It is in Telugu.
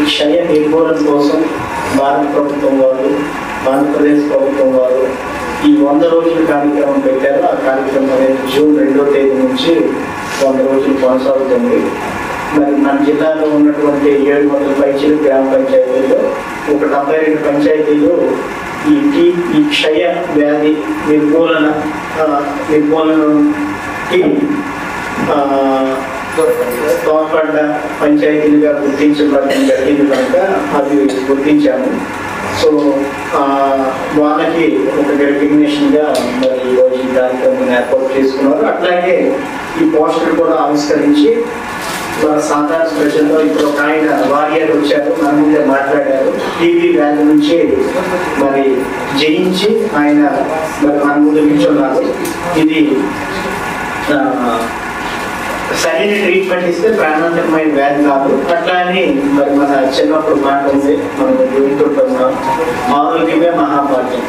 ఈ క్షయ నిర్మూలన కోసం భారత ప్రభుత్వం వారు, ఆంధ్రప్రదేశ్ ప్రభుత్వం వారు ఈ 100 రోజుల కార్యక్రమం పెట్టారు. ఆ కార్యక్రమం అనేది జూన్ 2వ తేదీ నుంచి 100 రోజులు కొనసాగుతుంది. మరి మన జిల్లాలో ఉన్నటువంటి 700 పైచిలు గ్రామ పంచాయతీల్లో 72 పంచాయతీలు ఈ క్షయ వ్యాధి నిర్మూలనకి తోడ్పడ్డ పంచాయతీలుగా గుర్తించబడడం జరిగింది కనుక అవి గుర్తించాము. సో వాళ్ళకి ఒక రికగ్నిషన్గా మరి ఈరోజు ఈ కార్యక్రమం ఏర్పాటు చేసుకున్నారు. అట్లాగే ఈ పోస్టర్ కూడా ఆవిష్కరించి మన సాధారణ ప్రజల్లో ఇప్పుడు ఒక ఆయన వారియర్ వచ్చారు, మన ముందే మాట్లాడారు. టీబీ వ్యాధి నుంచి మరి జయించి ఆయన మరి మన ముందు నిల్చున్నారు. ఇది సరైన ట్రీట్మెంట్ ఇస్తే ప్రాణాంతకమైన వ్యాధి కాదు. అట్లా అని మరి మన చిన్నప్పుడు మాట ఉంది, మనం వింటుంటున్నాం, ఆరోగ్యమే మహాభాగ్యం.